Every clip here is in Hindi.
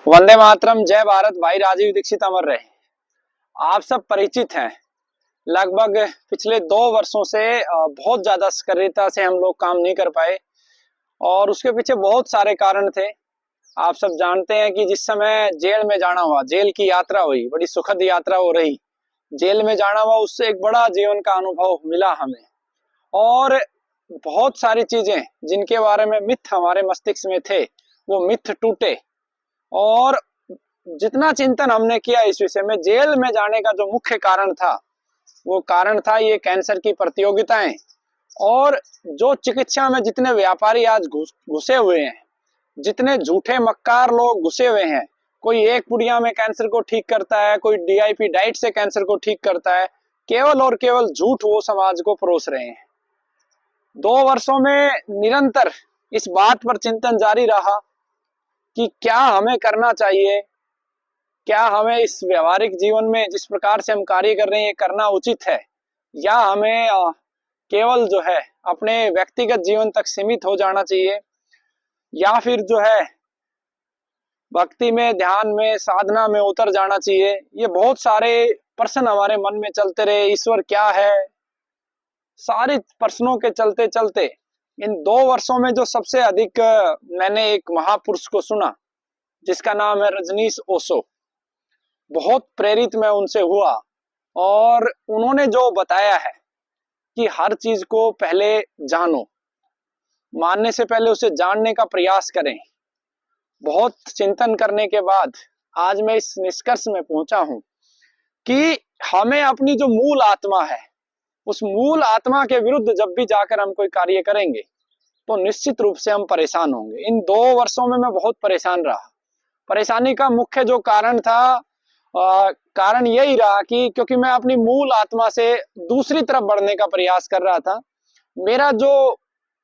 वंदे मातरम, जय भारत। भाई राजीव दीक्षित अमर रहे। आप सब परिचित हैं। लगभग पिछले 2 वर्षों से बहुत ज्यादा सक्रियता से हम लोग काम नहीं कर पाए और उसके पीछे बहुत सारे कारण थे। आप सब जानते हैं कि जिस समय जेल में जाना हुआ, जेल की यात्रा हुई, बड़ी सुखद यात्रा हो रही। जेल में जाना हुआ, उससे एक बड़ा जीवन का अनुभव मिला हमें। और बहुत सारी चीजें जिनके बारे में मिथ हमारे मस्तिष्क में थे, वो मिथ टूटे। और जितना चिंतन हमने किया इस विषय में, जेल में जाने का जो मुख्य कारण था, वो कारण था ये कैंसर की प्रतियोगिताएं। और जो चिकित्सा में जितने व्यापारी आज घुसे हुए हैं, जितने झूठे मक्कार लोग घुसे हुए हैं, कोई एक पुड़िया में कैंसर को ठीक करता है, कोई डीआईपी डाइट से कैंसर को ठीक करता है। केवल और केवल झूठ वो समाज को परोस रहे हैं। 2 वर्षों में निरंतर इस बात पर चिंतन जारी रहा कि क्या हमें करना चाहिए, क्या हमें इस व्यवहारिक जीवन में जिस प्रकार से हम कार्य कर रहे हैं ये करना उचित है, या हमें केवल जो है अपने व्यक्तिगत जीवन तक सीमित हो जाना चाहिए, या फिर जो है भक्ति में, ध्यान में, साधना में उतर जाना चाहिए। ये बहुत सारे प्रश्न हमारे मन में चलते रहे। ईश्वर क्या है, सारे प्रश्नों के चलते चलते इन 2 वर्षों में जो सबसे अधिक मैंने एक महापुरुष को सुना जिसका नाम है रजनीश ओशो। बहुत प्रेरित मैं उनसे हुआ और उन्होंने जो बताया है कि हर चीज को पहले जानो, मानने से पहले उसे जानने का प्रयास करें। बहुत चिंतन करने के बाद आज मैं इस निष्कर्ष में पहुंचा हूं कि हमें अपनी जो मूल आत्मा है, उस मूल आत्मा के विरुद्ध जब भी जाकर हम कोई कार्य करेंगे तो निश्चित रूप से हम परेशान होंगे। इन 2 वर्षों में मैं बहुत परेशान रहा। परेशानी का मुख्य जो कारण था, कारण यही रहा कि क्योंकि मैं अपनी मूल आत्मा से दूसरी तरफ बढ़ने का प्रयास कर रहा था। मेरा जो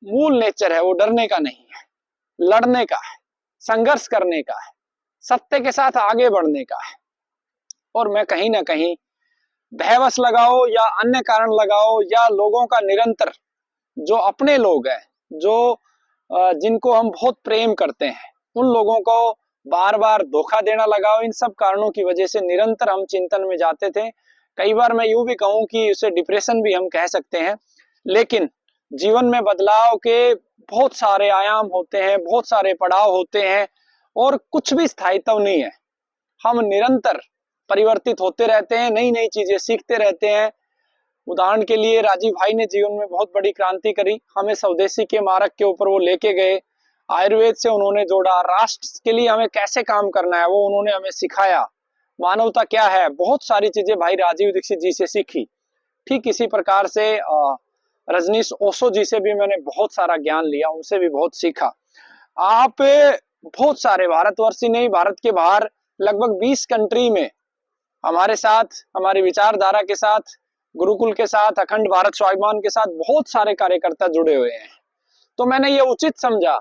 मूल नेचर है वो डरने का नहीं है, लड़ने का है, संघर्ष करने का है, सत्य के साथ आगे बढ़ने का है। और मैं कहीं ना कहीं भयवश लगाओ या अन्य कारण लगाओ, या लोगों का निरंतर, जो अपने लोग हैं, जो जिनको हम बहुत प्रेम करते हैं, उन लोगों को बार बार धोखा देना लगाओ, इन सब कारणों की वजह से निरंतर हम चिंतन में जाते थे। कई बार मैं यूं भी कहूं कि उसे डिप्रेशन भी हम कह सकते हैं। लेकिन जीवन में बदलाव के बहुत सारे आयाम होते हैं, बहुत सारे पड़ाव होते हैं और कुछ भी स्थायित्व नहीं है। हम निरंतर परिवर्तित होते रहते हैं, नई नई चीजें सीखते रहते हैं। उदाहरण के लिए राजीव भाई ने जीवन में बहुत बड़ी क्रांति करी। हमें स्वदेशी के मार्ग के ऊपर वो लेके गए, आयुर्वेद से उन्होंने जोड़ा, राष्ट्र के लिए हमें कैसे काम करना है वो उन्होंने हमें सिखाया, मानवता क्या है, बहुत सारी चीजें भाई राजीव दीक्षित जी से सीखी। ठीक इसी प्रकार से रजनीश ओशो जी से भी मैंने बहुत सारा ज्ञान लिया, उनसे भी बहुत सीखा। आप बहुत सारे, भारतवर्ष ही नहीं, भारत के बाहर लगभग 20 कंट्री में हमारे साथ, हमारी विचारधारा के साथ, गुरुकुल के साथ, अखंड भारत स्वाभिमान के साथ बहुत सारे कार्यकर्ता जुड़े हुए हैं। तो मैंने ये उचित समझा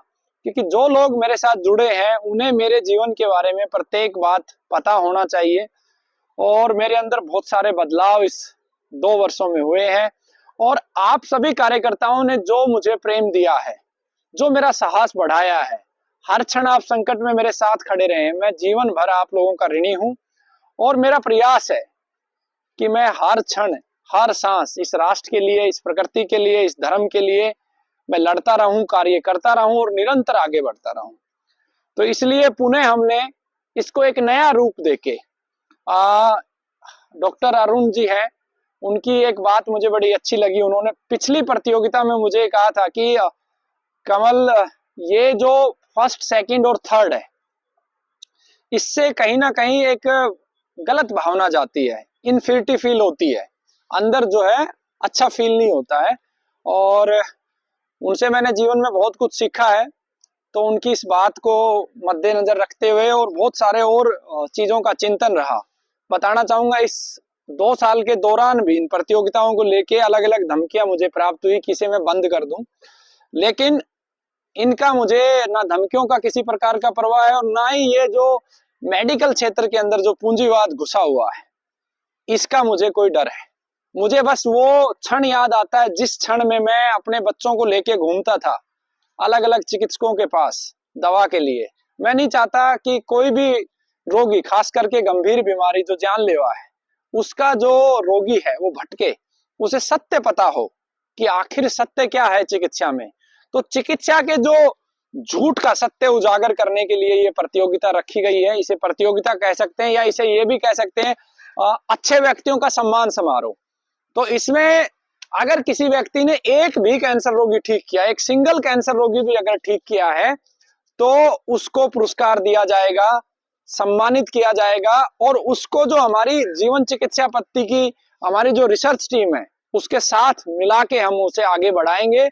क्योंकि जो लोग मेरे साथ जुड़े हैं उन्हें मेरे जीवन के बारे में प्रत्येक बात पता होना चाहिए। और मेरे अंदर बहुत सारे बदलाव इस 2 वर्षों में हुए हैं। और आप सभी कार्यकर्ताओं ने जो मुझे प्रेम दिया है, जो मेरा साहस बढ़ाया है, हर क्षण आप संकट में मेरे साथ खड़े रहे हैं, मैं जीवन भर आप लोगों का ऋणी हूं। और मेरा प्रयास है कि मैं हर क्षण, हर सांस इस राष्ट्र के लिए, इस प्रकृति के लिए, इस धर्म के लिए मैं लड़ता रहूं, कार्य करता रहूं और निरंतर आगे बढ़ता रहूं। तो इसलिए पुनः हमने इसको एक नया रूप देके, डॉक्टर अरुण जी हैं, उनकी एक बात मुझे बड़ी अच्छी लगी। उन्होंने पिछली प्रतियोगिता में मुझे कहा था कि कमल, ये जो फर्स्ट, सेकंड और थर्ड है, इससे कहीं ना कहीं एक गलत भावना जाती है, इनफिनिटी फील होती है, अंदर जो है अच्छा फील नहीं होता है। और उनसे मैंने जीवन में बहुत कुछ सीखा है। तो उनकी इस बात को मद्देनजर रखते हुए और बहुत सारे और चीजों का चिंतन रहा, बताना चाहूंगा। इस 2 साल के दौरान भी इन प्रतियोगिताओं को लेके अलग अलग धमकियां मुझे प्राप्त हुई कि इसे मैं बंद कर दूं, लेकिन इनका मुझे ना धमकियों का किसी प्रकार का परवाह है और ना ही ये जो मेडिकल क्षेत्र के अंदर जो पूंजीवाद घुसा हुआ है इसका मुझे कोई डर है। मुझे बस वो क्षण याद आता है जिस क्षण में मैं अपने बच्चों को लेके घूमता था अलग अलग चिकित्सकों के पास दवा के लिए, मैं नहीं चाहता कि कोई भी रोगी, खास करके गंभीर बीमारी जो जानलेवा है, उसका जो रोगी है वो भटके, उसे सत्य पता हो कि आखिर सत्य क्या है चिकित्सा में। तो चिकित्सा के जो झूठ का सत्य उजागर करने के लिए ये प्रतियोगिता रखी गई है। इसे प्रतियोगिता कह सकते हैं या इसे ये भी कह सकते हैं अच्छे व्यक्तियों का सम्मान समारोह। तो इसमें अगर किसी व्यक्ति ने एक भी कैंसर रोगी ठीक किया, एक सिंगल कैंसर रोगी भी अगर ठीक किया है, तो उसको पुरस्कार दिया जाएगा, सम्मानित किया जाएगा, और उसको जो हमारी जीवन चिकित्सा पद्धति की हमारी जो रिसर्च टीम है उसके साथ मिला के हम उसे आगे बढ़ाएंगे।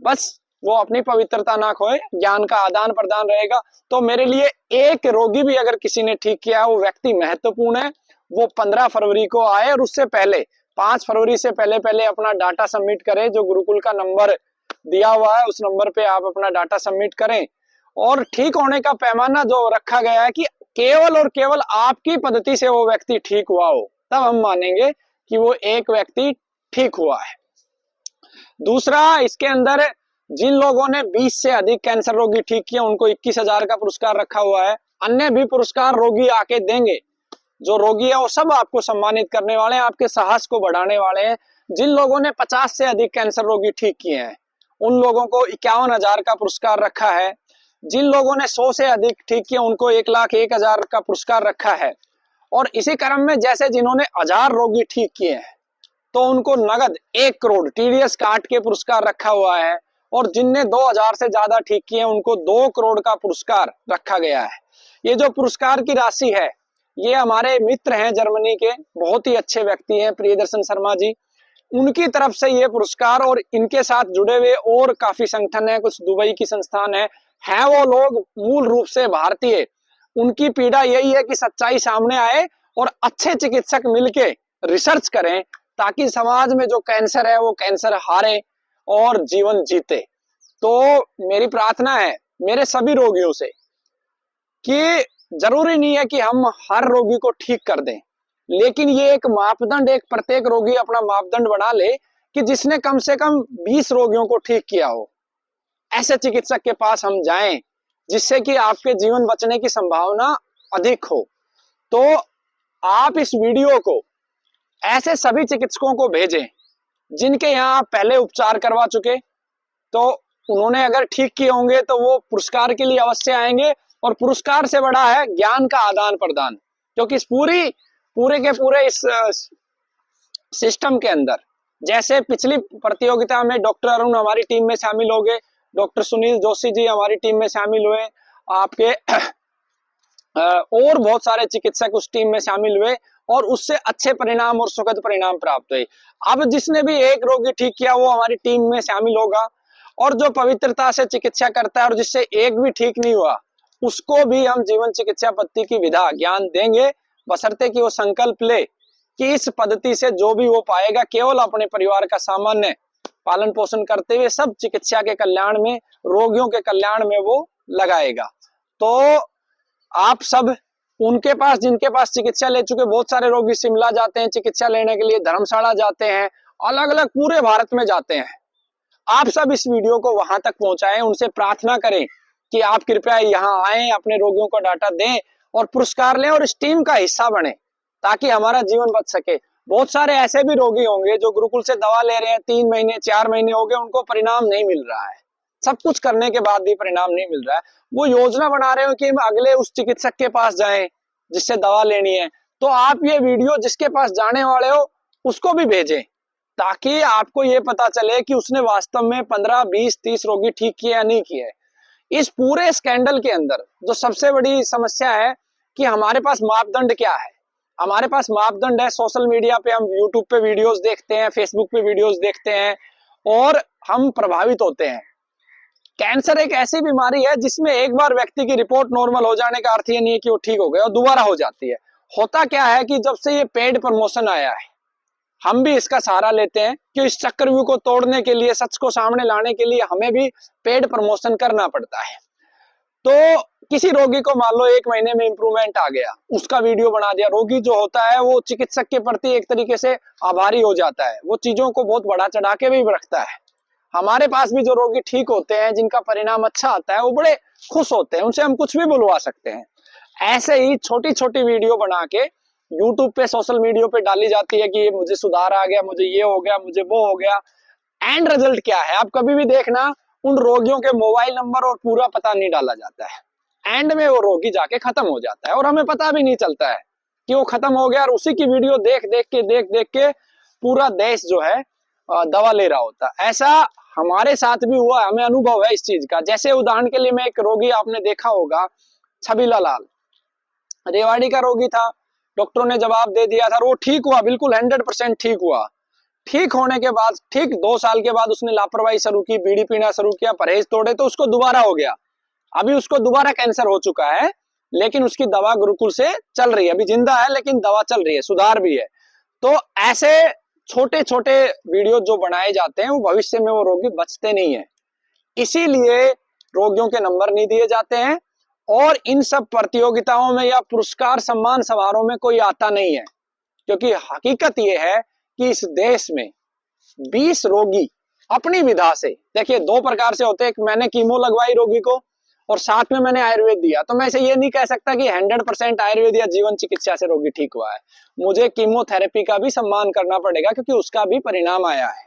बस वो अपनी पवित्रता ना खोए, ज्ञान का आदान प्रदान रहेगा। तो मेरे लिए एक रोगी भी अगर किसी ने ठीक किया है, वो व्यक्ति महत्वपूर्ण है। वो 15 फरवरी को आए और उससे पहले 5 फरवरी से पहले पहले अपना डाटा सबमिट करें। जो गुरुकुल का नंबर दिया हुआ है उस नंबर पे आप अपना डाटा सबमिट करें। और ठीक होने का पैमाना जो रखा गया है कि केवल और केवल आपकी पद्धति से वो व्यक्ति ठीक हुआ हो, तब हम मानेंगे कि वो एक व्यक्ति ठीक हुआ है। दूसरा, इसके अंदर जिन लोगों ने 20 से अधिक कैंसर रोगी ठीक किए उनको 21,000 का पुरस्कार रखा हुआ है। अन्य भी पुरस्कार रोगी आके देंगे। जो रोगी है वो सब आपको सम्मानित करने वाले हैं, आपके साहस को बढ़ाने वाले हैं। जिन लोगों ने 50 से अधिक कैंसर रोगी ठीक किए हैं उन लोगों को 51,000 का पुरस्कार रखा है। जिन लोगों ने 100 से अधिक ठीक किए उनको 1,01,000 का पुरस्कार रखा है। और इसी क्रम में जैसे जिन्होंने 1000 रोगी ठीक किए हैं तो उनको नगद 1 करोड़ टीडीएस काट के पुरस्कार रखा हुआ है। और जिनने 2000 से ज्यादा ठीक किए उनको 2 करोड़ का पुरस्कार रखा गया है। ये जो पुरस्कार की राशि है, ये हमारे मित्र हैं जर्मनी के, बहुत ही अच्छे व्यक्ति हैं प्रियदर्शन शर्मा जी, उनकी तरफ से ये पुरस्कार, और इनके साथ जुड़े हुए और काफी संगठन है, कुछ दुबई की संस्थान है वो लोग मूल रूप से भारतीय। उनकी पीड़ा यही है कि सच्चाई सामने आए और अच्छे चिकित्सक मिलके रिसर्च करें ताकि समाज में जो कैंसर है वो कैंसर हारे और जीवन जीते। तो मेरी प्रार्थना है मेरे सभी रोगियों से कि जरूरी नहीं है कि हम हर रोगी को ठीक कर दें, लेकिन ये एक मापदंड, एक प्रत्येक रोगी अपना मापदंड बना ले कि जिसने कम से कम 20 रोगियों को ठीक किया हो। ऐसे चिकित्सक के पास हम जाएं जिससे कि आपके जीवन बचने की संभावना अधिक हो। तो आप इस वीडियो को ऐसे सभी चिकित्सकों को भेजें जिनके यहाँ पहले उपचार करवा चुके, तो उन्होंने अगर ठीक किए होंगे तो वो पुरस्कार के लिए अवश्य आएंगे। और पुरस्कार से बड़ा है ज्ञान का आदान प्रदान, क्योंकि इस पूरे के पूरे इस सिस्टम के अंदर, जैसे पिछली प्रतियोगिता में डॉक्टर अरुण हमारी टीम में शामिल हो गए, डॉक्टर सुनील जोशी जी हमारी टीम में शामिल हुए, आपके और बहुत सारे चिकित्सक उस टीम में शामिल हुए और उससे अच्छे परिणाम और सुखद परिणाम प्राप्त हुए। अब जिसने भी एक रोगी ठीक किया वो हमारी टीम में शामिल होगा, और जो पवित्रता से चिकित्सा करता है और जिससे एक भी ठीक नहीं हुआ उसको भी हम जीवन चिकित्सा पद्धति की विधा ज्ञान देंगे, बशर्ते कि वो संकल्प ले कि इस पद्धति से जो भी वो पाएगा केवल अपने परिवार का सामान्य पालन पोषण करते हुए सब चिकित्सा के कल्याण में, रोगियों के कल्याण में वो लगाएगा। तो आप सब उनके पास जिनके पास चिकित्सा ले चुके, बहुत सारे रोगी शिमला जाते हैं चिकित्सा लेने के लिए, धर्मशाला जाते हैं, अलग अलग पूरे भारत में जाते हैं। आप सब इस वीडियो को वहां तक पहुंचाएं, उनसे प्रार्थना करें कि आप कृपया यहाँ आए, अपने रोगियों का डाटा दें और पुरस्कार लें और इस टीम का हिस्सा बने ताकि हमारा जीवन बच सके। बहुत सारे ऐसे भी रोगी होंगे जो गुरुकुल से दवा ले रहे हैं, 3 महीने 4 महीने हो गए, उनको परिणाम नहीं मिल रहा है, सब कुछ करने के बाद भी परिणाम नहीं मिल रहा है। वो योजना बना रहे हो कि हम अगले उस चिकित्सक के पास जाएं जिससे दवा लेनी है। तो आप ये वीडियो जिसके पास जाने वाले हो उसको भी भेजें ताकि आपको ये पता चले कि उसने वास्तव में 15, 20, 30 रोगी ठीक किए या नहीं किए। इस पूरे स्कैंडल के अंदर जो सबसे बड़ी समस्या है कि हमारे पास मापदंड क्या है। हमारे पास मापदंड है, सोशल मीडिया पे हम यूट्यूब पे वीडियोस देखते हैं, फेसबुक पे वीडियोस देखते हैं और हम प्रभावित होते हैं। कैंसर एक ऐसी बीमारी है जिसमें एक बार व्यक्ति की रिपोर्ट नॉर्मल हो जाने का अर्थ ये नहीं है कि वो ठीक हो गया और दोबारा हो जाती है। होता क्या है कि जब से ये पेड प्रमोशन आया है हम भी इसका सहारा लेते हैं कि इस चक्रव्यूह को तोड़ने के लिए, सच को सामने लाने के लिए हमें भी पेड प्रमोशन करना पड़ता है। तो किसी रोगी को मान लो 1 महीने में इंप्रूवमेंट आ गया, उसका वीडियो बना दिया, रोगी जो होता है वो चिकित्सक के प्रति एक तरीके से आभारी हो जाता है, वो चीजों को बहुत बढ़ा चढ़ा के भी रखता है। हमारे पास भी जो रोगी ठीक होते हैं, जिनका परिणाम अच्छा आता है, वो बड़े खुश होते हैं, उनसे हम कुछ भी बुलवा सकते हैं। ऐसे ही छोटी छोटी वीडियो बना के यूट्यूब पे, सोशल मीडिया पे डाली जाती है कि ये मुझे सुधार आ गया, मुझे ये हो गया, मुझे वो हो गया। एंड रिजल्ट क्या है? आप कभी भी देखना, उन रोगियों के मोबाइल नंबर और पूरा पता नहीं डाला जाता है। एंड में वो रोगी जाके खत्म हो जाता है और हमें पता भी नहीं चलता है कि वो खत्म हो गया, और उसी की वीडियो देख देख के पूरा देश जो है दवा ले रहा होता। ऐसा हमारे साथ भी हुआ, हमें अनुभव है इस चीज का। जैसे उदाहरण के लिए, मैं एक रोगी, आपने देखा होगा, छबीला लाल, रेवाड़ी का रोगी था। डॉक्टरों ने जवाब दे दिया था, और वो ठीक हुआ, बिल्कुल 100% ठीक हुआ। ठीक होने के बाद, ठीक 2 साल के बाद उसने लापरवाही शुरू की, बीड़ी पीना शुरू किया, परहेज तोड़े, तो उसको दोबारा हो गया। अभी उसको दोबारा कैंसर हो चुका है, लेकिन उसकी दवा गुरुकुल से चल रही है। अभी जिंदा है, लेकिन दवा चल रही है, सुधार भी है। तो ऐसे छोटे छोटे वीडियो जो बनाए जाते हैं, वो भविष्य में वो रोगी बचते नहीं है। इसीलिए रोगियों के नंबर नहीं दिए जाते हैं, और इन सब प्रतियोगिताओं में या पुरस्कार सम्मान समारोह में कोई आता नहीं है। क्योंकि हकीकत यह है कि इस देश में 20 रोगी अपनी विधा से, देखिए 2 प्रकार से होते हैं, एक मैंने कीमो लगवाई रोगी को, और साथ में मैंने आयुर्वेद दिया। तो मैं इसे ये नहीं कह सकता कि 100% आयुर्वेद या जीवन चिकित्सा से रोगी ठीक हुआ है। मुझे कीमोथेरेपी का भी सम्मान करना पड़ेगा, क्योंकि उसका भी परिणाम आया है।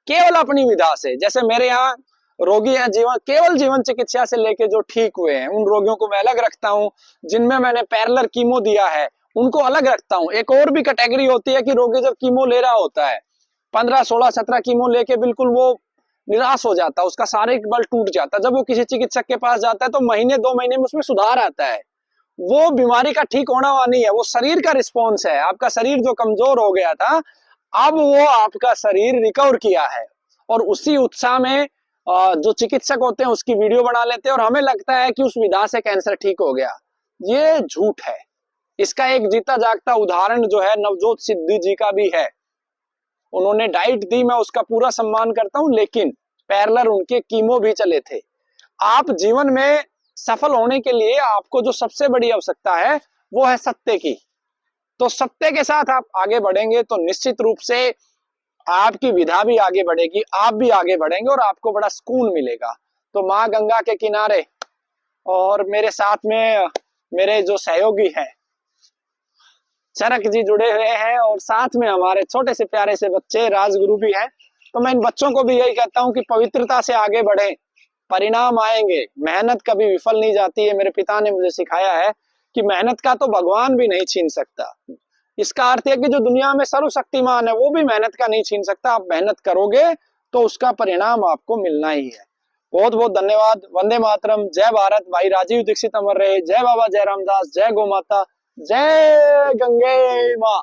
केवल अपनी विधा से, जैसे मेरे यहाँ रोगी हैं केवल जीवन चिकित्सा से लेके जो ठीक हुए हैं, उन रोगियों को मैं अलग रखता हूँ। जिनमें मैंने पैरेलल कीमो दिया है, उनको अलग रखता हूँ। एक और भी कैटेगरी होती है कि रोगी जब कीमो ले रहा होता है, 15, 16, 17 कीमो लेके बिल्कुल वो निराश हो जाता है, उसका शारीरिक बल टूट जाता है। जब वो किसी चिकित्सक के पास जाता है, तो महीने 2 महीने में उसमें सुधार आता है। वो बीमारी का ठीक होना हुआ नहीं है, वो शरीर का रिस्पॉन्स है। आपका शरीर जो कमजोर हो गया था, अब वो आपका शरीर रिकवर किया है। और उसी उत्साह में जो चिकित्सक होते हैं उसकी वीडियो बना लेते हैं, और हमें लगता है कि उस विधा से कैंसर ठीक हो गया। ये झूठ है। इसका एक जीता जागता उदाहरण जो है, नवजोत सिद्धू जी का भी है। उन्होंने डाइट दी, मैं उसका पूरा सम्मान करता हूं, लेकिन पैरेलल उनके कीमो भी चले थे। आप जीवन में सफल होने के लिए आपको जो सबसे बड़ी आवश्यकता है, वो है सत्य की। तो सत्य के साथ आप आगे बढ़ेंगे, तो निश्चित रूप से आपकी विधा भी आगे बढ़ेगी, आप भी आगे बढ़ेंगे, और आपको बड़ा सुकून मिलेगा। तो माँ गंगा के किनारे, और मेरे साथ में मेरे जो सहयोगी हैं चरक जी जुड़े हुए हैं, और साथ में हमारे छोटे से प्यारे से बच्चे राजगुरु भी हैं। तो मैं इन बच्चों को भी यही कहता हूं कि पवित्रता से आगे बढ़ें, परिणाम आएंगे। मेहनत कभी विफल नहीं जाती है। मेरे पिता ने मुझे सिखाया है कि मेहनत का तो भगवान भी नहीं छीन सकता। इसका अर्थ है कि जो दुनिया में सर्वशक्तिमान है, वो भी मेहनत का नहीं छीन सकता। आप मेहनत करोगे तो उसका परिणाम आपको मिलना ही है। बहुत बहुत धन्यवाद। वंदे मातरम। जय भारत। भाई राजीव दीक्षित अमर रहे। जय बाबा जय रामदास। जय गौ माता। जय गंगे माँ।